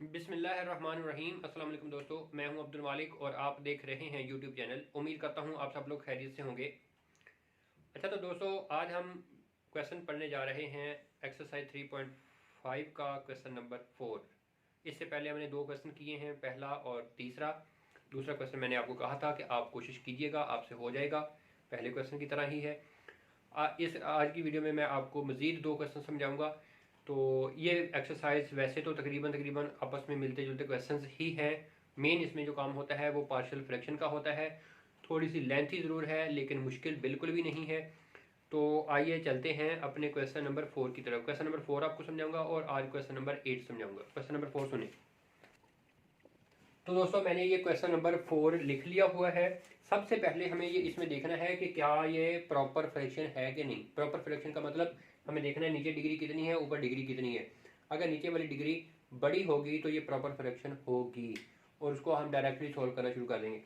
बिस्मिल्लाहिर्रहमानिर्रहीम। अस्सलाम वालेकुम दोस्तों, मैं हूं अब्दुल मालिक और आप देख रहे हैं यूट्यूब चैनल। उम्मीद करता हूं आप सब लोग खैरियत से होंगे। अच्छा तो दोस्तों, आज हम क्वेश्चन पढ़ने जा रहे हैं एक्सरसाइज 3.5 का क्वेश्चन नंबर 4। इससे पहले हमने दो क्वेश्चन किए हैं, पहला और तीसरा। दूसरा क्वेश्चन मैंने आपको कहा था कि आप कोशिश कीजिएगा, आपसे हो जाएगा, पहले क्वेश्चन की तरह ही है। इस आज की वीडियो में मैं आपको मज़ीद दो क्वेश्चन समझाऊंगा। तो ये एक्सरसाइज वैसे तो तकरीबन तकरीबन आपस में मिलते जुलते क्वेश्चंस ही हैं। मेन इसमें जो काम होता है वो पार्शियल फ्रैक्शन का होता है। थोड़ी सी लेंथी ज़रूर है लेकिन मुश्किल बिल्कुल भी नहीं है। तो आइए चलते हैं अपने क्वेश्चन नंबर 4 की तरफ। क्वेश्चन नंबर 4 आपको समझाऊंगा और आज क्वेश्चन नंबर 8 समझाऊंगा। क्वेश्चन नंबर 4 सुने। तो दोस्तों, मैंने ये क्वेश्चन नंबर 4 लिख लिया हुआ है। सबसे पहले हमें ये इसमें देखना है कि क्या ये प्रॉपर फ्रैक्शन है कि नहीं। प्रॉपर फ्रैक्शन का मतलब हमें देखना है नीचे डिग्री कितनी है, ऊपर डिग्री कितनी है। अगर नीचे वाली डिग्री बड़ी होगी तो ये प्रॉपर फ्रैक्शन होगी और उसको हम डायरेक्टली सोल्व करना शुरू कर देंगे।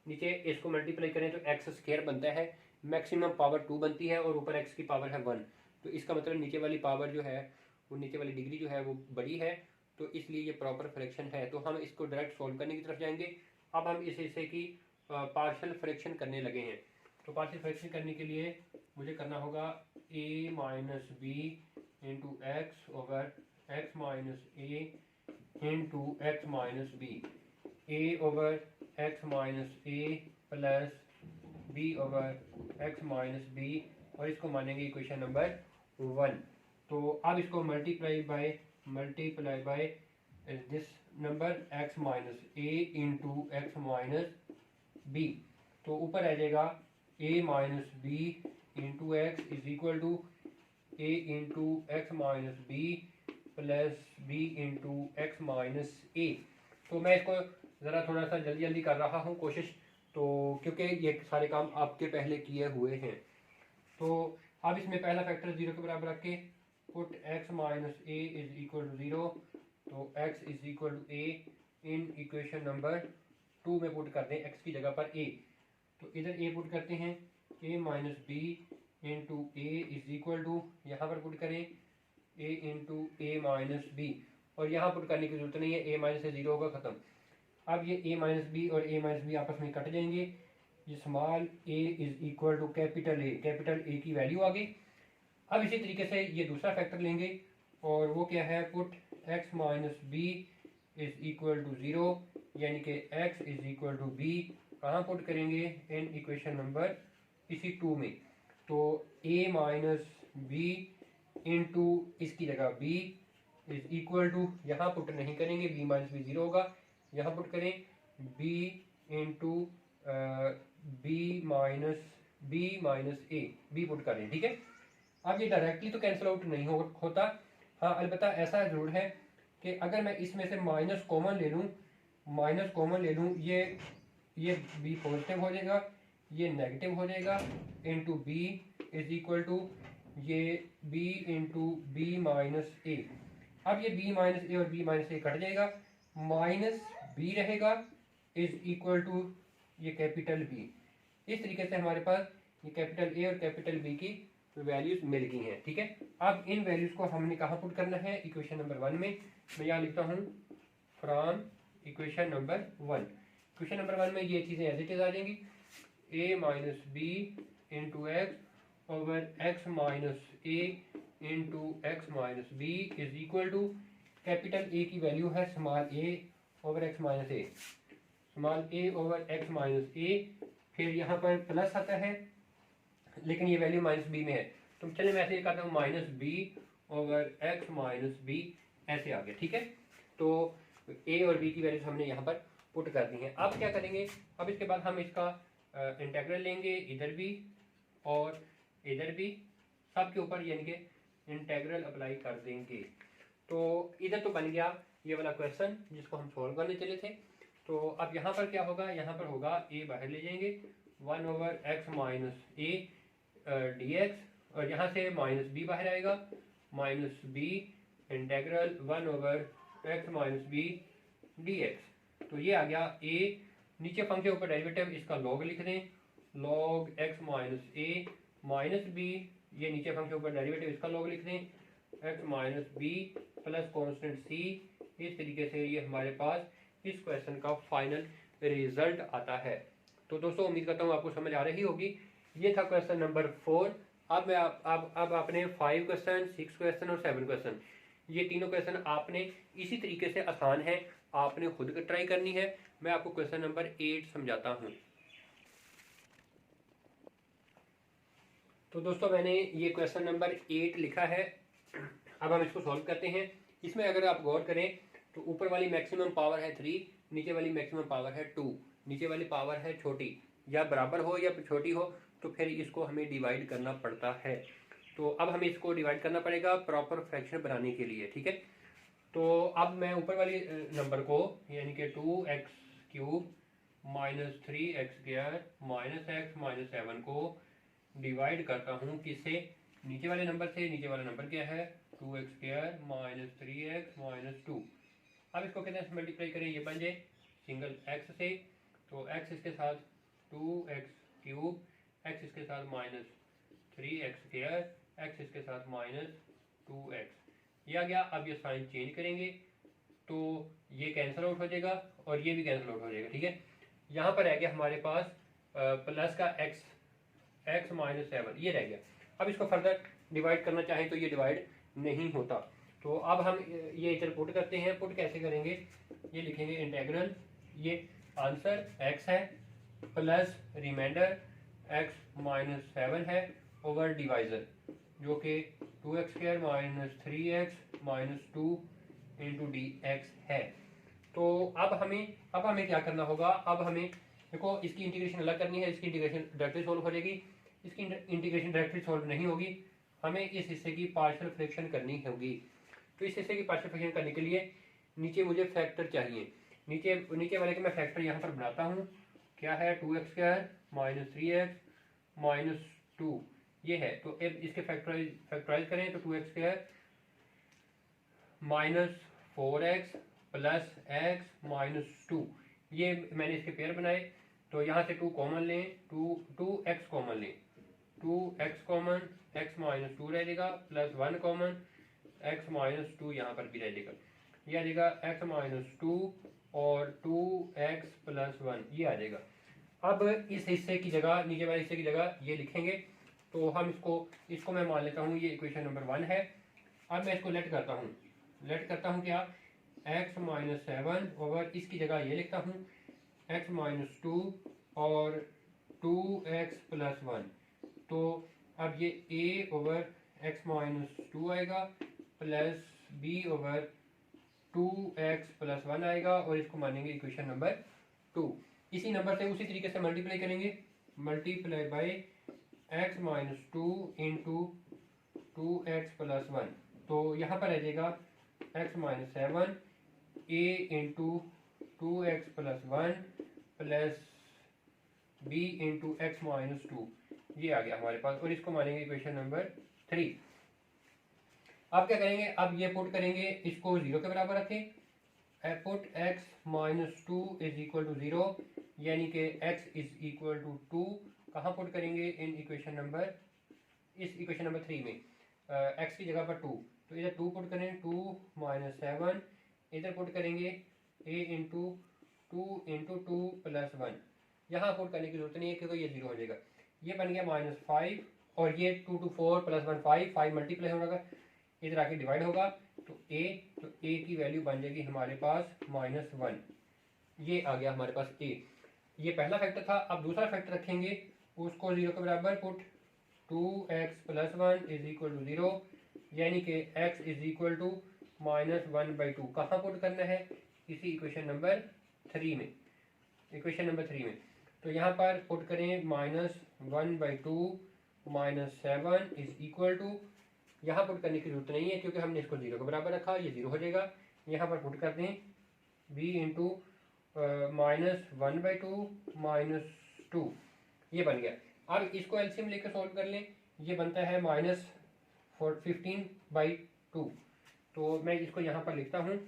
नीचे इसको मल्टीप्लाई करें तो एक्स स्क्वायर बनता है, मैक्सिमम पावर 2 बनती है और ऊपर एक्स की पावर है 1। तो इसका मतलब नीचे वाली पावर जो है वो नीचे वाली डिग्री जो है वो बड़ी है, तो इसलिए ये प्रॉपर फ्रैक्शन है। तो हम इसको डायरेक्ट सॉल्व करने की तरफ जाएंगे। अब हम इस हिस्से की पार्शियल फ्रैक्शन करने लगे हैं। तो पार्शियल फ्रैक्शन करने के लिए मुझे करना होगा a minus B into X over X minus A into X minus B. A over X minus A plus B over X minus B, और इसको मानेंगे इक्वेशन नंबर 1। तो अब इसको multiply by this number x minus A into X minus B. तो ऊपर आ जाएगा a minus B into X is equal to A into X minus B plus B into X minus ए। तो मैं इसको ज़रा थोड़ा सा जल्दी जल्दी कर रहा हूँ कोशिश, तो क्योंकि ये सारे काम आपके पहले किए हुए हैं। तो अब इसमें पहला फैक्टर 0 के बराबर रख के put x minus A is equal to 0। तो x is equal to A in equation number 2 में पुट कर दें x की जगह पर a। तो इधर a पुट करते हैं, a minus B into A is equal to, यहाँ पर पुट करें a into A minus B, और यहाँ पुट करने की जरूरत नहीं है, a माइनस से 0 होगा ख़त्म। अब ये a माइनस बी और a माइनस बी आपस में कट जाएंगे। ये small a is equal to capital A की वैल्यू आ गई। अब इसी तरीके से ये दूसरा फैक्टर लेंगे और वो क्या है, put x minus B is equal to 0, यानी कि x is equal to B कहाँ पुट करेंगे, इन इक्वेशन नंबर इसी 2 में। तो a माइनस बी इंटू इसकी जगह b इज इक्वल टू, यहाँ पुट नहीं करेंगे, b माइनस बी 0 होगा, यहाँ पुट करें b into B minus A, B put करें, ठीक है। अब ये डायरेक्टली तो कैंसिल आउट नहीं होता। हाँ, अलबत्ता ऐसा जरूर है कि अगर मैं इसमें से माइनस कॉमन ले लूँ, ये बी पॉजिटिव हो जाएगा, ये नेगेटिव हो जाएगा, into B is equal to ये B into B minus A. अब ये बी माइनस ए और बी माइनस ए कट जाएगा, माइनस बी रहेगा इज इक्वल टू ये कैपिटल बी। इस तरीके से हमारे पास ये कैपिटल ए और कैपिटल बी की वैल्यूज मिल गई हैं, ठीक है। अब इन वैल्यूज को हमने कहाँ पुट करना है, इक्वेशन नंबर 1 में। मैं यहाँ लिखता हूँ from equation number 1। Equation number 1 में ये चीज़ें एज इट इज आ जाएंगी, a minus B into X over X minus A into X minus B is equal to, capital A की वैल्यू है small A over X minus A, small A over X minus A, फिर यहाँ पर plus आता है लेकिन ये value minus B में है, तो चलिए मैं ऐसे करता हूँ minus B over X minus B, ऐसे आ गया, ठीक है। तो ए और बी की वैल्यूज हमने यहाँ पर पुट कर दी हैं। अब क्या करेंगे, अब इसके बाद हम इसका इंटेग्रल लेंगे, इधर भी और इधर भी, सब के ऊपर यानी कि इंटेग्रल अप्लाई कर देंगे। तो इधर तो बन गया ये वाला क्वेश्चन जिसको हम सॉल्व करने चले थे। तो अब यहाँ पर क्या होगा, यहाँ पर होगा ए बाहर ले जाएंगे, 1 over X minus A D X, और यहाँ से माइनस बी बाहर आएगा, minus B integral 1 over X minus B D X. तो ये आ गया ए, नीचे फंक्शन ऊपर डेरिवेटिव, इसका लॉग लिख दें, log x minus a minus b, ये नीचे फंक्शन ऊपर डेरिवेटिव, इसका लॉग लिख दें, x minus B plus constant c इस तरीके से ये हमारे पास इस क्वेश्चन का फाइनल रिजल्ट आता है। तो दोस्तों उम्मीद करता हूँ आपको समझ आ रही होगी। ये था क्वेश्चन नंबर 4। अब मैं अब आपने 5 क्वेश्चन, 6 क्वेश्चन और 7 क्वेश्चन, ये तीनों क्वेश्चन आपने इसी तरीके से, आसान है, आपने खुद ट्राई करनी है। मैं आपको क्वेश्चन नंबर 8 समझाता हूँ। तो दोस्तों मैंने ये क्वेश्चन नंबर 8 लिखा है। अब हम इसको सॉल्व करते हैं। इसमें अगर आप गौर करें तो ऊपर वाली मैक्सिमम पावर है 3, नीचे वाली मैक्सिमम पावर है 2, नीचे वाली पावर है छोटी, या बराबर हो या छोटी हो, तो फिर इसको हमें डिवाइड करना पड़ता है। तो अब हमें इसको डिवाइड करना पड़ेगा प्रॉपर फ्रैक्शन बनाने के लिए, ठीक है। तो अब मैं ऊपर वाली नंबर को यानी कि 2x³ minus 3x² minus x minus 7 को डिवाइड करता हूँ किससे, नीचे वाले नंबर से। नीचे वाला नंबर क्या है, 2x² माइनस 3x माइनस 2। अब इसको कितने से मल्टीप्लाई करें, ये बन जाए सिंगल x से, तो x इसके साथ 2x³, x इसके साथ माइनस 3x², x इसके साथ माइनस 2x, ये आ गया। अब ये साइन चेंज करेंगे तो ये कैंसिल आउट हो जाएगा और ये भी कैंसिल आउट हो जाएगा, ठीक है। यहाँ पर रह गया हमारे पास प्लस का x माइनस 7, ये रह गया। अब इसको फर्दर डिवाइड करना चाहें तो ये डिवाइड नहीं होता। तो अब हम ये इधर पुट करते हैं। पुट कैसे करेंगे, ये लिखेंगे इंटेग्रल, ये आंसर x है प्लस रिमाइंडर x माइनस 7 है ओवर डिवाइजर जो कि 2x² minus 3x minus 2 into dx है। तो अब हमें क्या करना होगा, अब हमें देखो इसकी इंटीग्रेशन अलग करनी है, इसकी इंटीग्रेशन डायरेक्टली सॉल्व हो जाएगी। इसकी इंटीग्रेशन डायरेक्टली सॉल्व नहीं होगी, हमें इस हिस्से की पार्शियल फ्रैक्शन करनी होगी। तो इस हिस्से की पार्शियल फ्रैक्शन करने के लिए नीचे मुझे फैक्टर चाहिए। नीचे वाले के मैं फैक्टर यहाँ पर बनाता हूँ। क्या है, 2x² माइनस 3x माइनस 2 ये है। तो अब इसके फैक्टराइज करें तो 2x² minus 4x plus x minus 2, ये मैंने इसके पेयर बनाए। तो यहाँ से 2 कॉमन लें, 2x कॉमन लें, 2x कॉमन, x माइनस 2 रह जाएगा, प्लस 1 कॉमन, x माइनस 2 यहाँ पर भी रह जाएगा, ये आ जाएगा x माइनस 2 और 2x प्लस 1 ये आ जाएगा। अब इस हिस्से की जगह, नीचे वाले हिस्से की जगह ये लिखेंगे। तो हम इसको मैं मान लेता हूँ ये इक्वेशन नंबर 1 है। अब मैं इसको लेट करता हूँ क्या, x माइनस 7 ओवर इसकी जगह ये लिखता हूँ x माइनस 2 और 2x प्लस 1। तो अब ये a ओवर x माइनस 2 आएगा plus b over 2x plus 1 आएगा और इसको मानेंगे इक्वेशन नंबर 2। इसी नंबर से उसी तरीके से मल्टीप्लाई करेंगे, multiply by x minus 2 into 2x plus 1। तो यहाँ पर आ जाएगा x minus 7 a into 2x plus 1 plus b into x minus 2, ये आ गया हमारे पास। और इसको मानेंगे इक्वेशन नंबर 3। अब क्या करेंगे, अब ये पुट करेंगे, इसको 0 के बराबर रखें। Put x minus 2 is equal to 0, यानी कि x इज इक्वल टू 2 कहाँ पुट करेंगे, इन इक्वेशन नंबर, इस इक्वेशन नंबर 3 में x की जगह पर 2, तो इधर 2 पुट करें, 2 माइनस 7, इधर पुट करेंगे a इंटू 2 प्लस 1। यहाँ पुट करने की जरूरत नहीं है क्योंकि ये 0 हो जाएगा। ये बन गया माइनस 5 और ये 2 to 4 प्लस 1 5 मल्टीप्लाई होगा, इधर आके डिवाइड होगा तो a की वैल्यू बन जाएगी हमारे पास माइनस 1। ये आ गया हमारे पास a। ये पहला फैक्टर था। अब दूसरा फैक्टर रखेंगे, उसको 0 के बराबर put 2x plus 1 is equal to 0, यानी कि x is equal to minus 1/2 कहाँ पुट करना है, इसी इक्वेशन नंबर 3 में, इक्वेशन नंबर 3 में। तो यहाँ पर पुट करें minus 1/2 minus 7 is equal to, यहाँ पुट करने की जरूरत नहीं है क्योंकि हमने इसको 0 के बराबर रखा, ये 0 हो जाएगा। यहाँ पर पुट कर दें b इंटू माइनस 1/2 माइनस 2, ये बन गया। अब इसको एलसीएम लेकर सॉल्व कर लें, ये बनता है माइनस 15/2। तो मैं इसको यहाँ पर लिखता हूँ,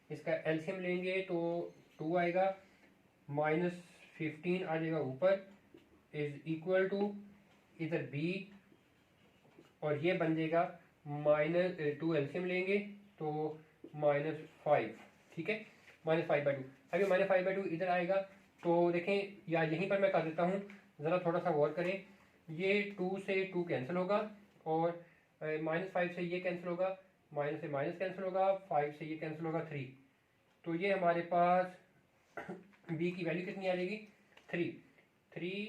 इसका एलसीएम लेंगे तो 2 आएगा, माइनस 15 आ जाएगा ऊपर, इज इक्वल टू इधर b और ये बन जाएगा माइनस 2 एलसीएम लेंगे तो माइनस 5 ठीक है, -5/2। अब ये -5/2 इधर आएगा तो देखें या यहीं पर मैं कर देता हूँ, ज़रा थोड़ा सा गौर करें। ये 2 से 2 कैंसिल होगा और -5 से ये कैंसिल होगा, माइनस से माइनस कैंसिल होगा, 5 से ये कैंसिल होगा 3। तो ये हमारे पास b की वैल्यू कितनी आ जाएगी 3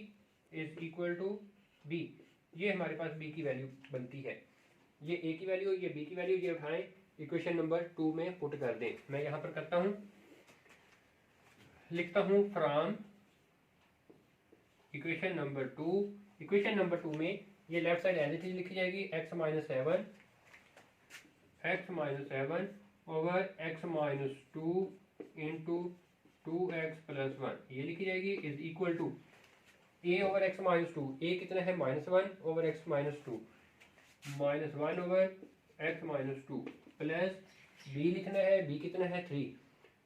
इज इक्वल टू b। ये हमारे पास b की वैल्यू बनती है। ये a की वैल्यू, ये b की वैल्यू, ये उठाएं इक्वेशन नंबर 2 में पुट कर दें। मैं यहाँ पर करता हूँ, लिखता हूँ from equation number 2। Equation number 2 में ये left side as it is लिखी जाएगी x - 7 over x - 2 into 2x + 1 ये लिखी जाएगी is equal to a over x - 2। a कितना है -1 over x - 2, -1 over x - 2 plus b लिखना है, b कितना है 3,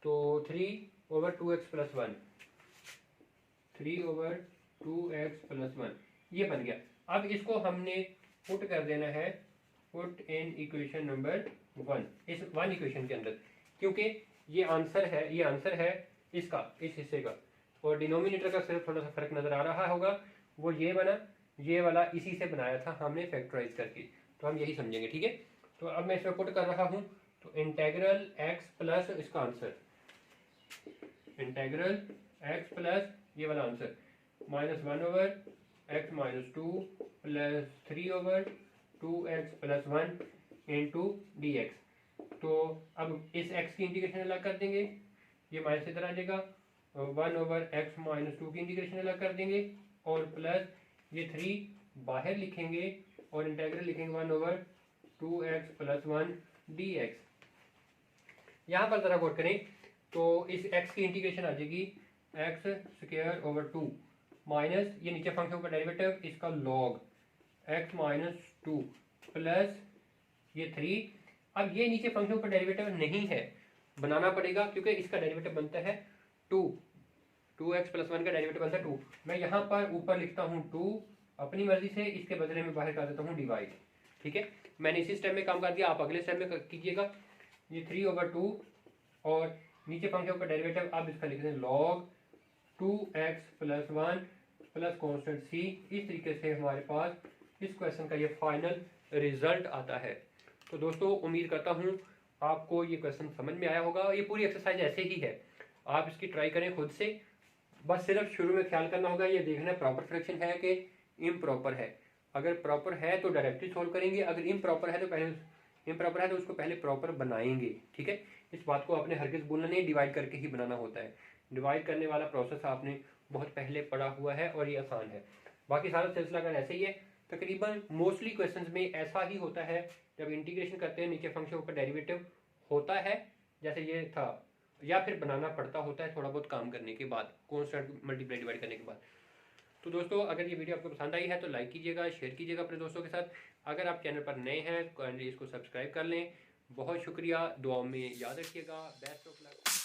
तो 3 ओवर 2x + 1, 3 ओवर 2x + 1 ये बन गया। अब इसको हमने पुट कर देना है, पुट इन इक्वेशन नंबर 1, इस 1 इक्वेशन के अंदर, क्योंकि ये आंसर है इसका, इस हिस्से का, और डिनोमिनेटर का सिर्फ थोड़ा सा फर्क नजर आ रहा होगा। वो ये बना, ये वाला इसी से बनाया था हमने फैक्टराइज करके, तो हम यही समझेंगे, ठीक है। तो अब मैं इसमें पुट कर रहा हूँ, तो इंटेग्रल x प्लस इसका आंसर, इंटेग्रल x प्लस ये वाला answer, -1 over x - 2 plus 3 over 2x + 1 into dx। तो अब इस x की इंटीग्रेशन अलग कर देंगे, ये माइनस इधर आ जाएगा, 1 ओवर x - 2 की इंटीग्रेशन अलग कर देंगे, और प्लस ये 3 बाहर लिखेंगे और इंटेग्रल लिखेंगे 1 ओवर 2x + 1 dx। यहाँ पर ज़रा गौर करें तो इस x की इंटीग्रेशन आ जाएगी x² ओवर 2 माइनस ये नीचे फंक्शन का डेरिवेटिव इसका log x - 2 प्लस ये 3। अब ये नीचे फंक्शन का डेरिवेटिव नहीं है, बनाना पड़ेगा, क्योंकि इसका डेरिवेटिव बनता है 2x + 1 का डेरिवेटिव बनता है 2। मैं यहाँ पर ऊपर लिखता हूँ 2, अपनी मर्जी से इसके बदले में बाहर कर देता हूँ डिवाइड, ठीक है। मैंने इसी स्टेप में काम कर दिया, आप अगले स्टेप में कीजिएगा। ये 3 ओवर 2 और नीचे फंक्शन का डेरिवेटिव, अब इसका लिखते हैं log 2x + 1 plus constant c। इस तरीके से हमारे पास इस क्वेश्चन का ये फाइनल रिजल्ट आता है। तो दोस्तों उम्मीद करता हूँ आपको ये क्वेश्चन समझ में आया होगा। ये पूरी एक्सरसाइज ऐसे ही है, आप इसकी ट्राई करें खुद से। बस सिर्फ शुरू में ख्याल करना होगा, ये देखना प्रॉपर फ्रैक्शन है कि इम्प्रॉपर है। अगर प्रॉपर है तो डायरेक्टली सोल्व करेंगे, अगर इम्प्रॉपर है तो उसको पहले प्रॉपर बनाएंगे, ठीक है। इस बात को आपने हरगिज़ भूलना नहीं, डिवाइड करके ही बनाना होता है। डिवाइड करने वाला प्रोसेस आपने बहुत पहले पढ़ा हुआ है और ये आसान है। बाकी सारा सिलसिला अगर ऐसे ही है, तकरीबन मोस्टली क्वेश्चंस में ऐसा ही होता है। जब इंटीग्रेशन करते हैं नीचे फंक्शन का डेरिवेटिव होता है जैसे ये था, या फिर बनाना पड़ता होता है थोड़ा बहुत काम करने के बाद, कॉन्स्टेंट मल्टीप्लाई डिवाइड करने के बाद। तो दोस्तों अगर ये वीडियो आपको पसंद आई है तो लाइक कीजिएगा, शेयर कीजिएगा अपने दोस्तों के साथ। अगर आप चैनल पर नए हैं तो इसको सब्सक्राइब कर लें। बहुत शुक्रिया, दुआ में याद रखिएगा। Best of luck.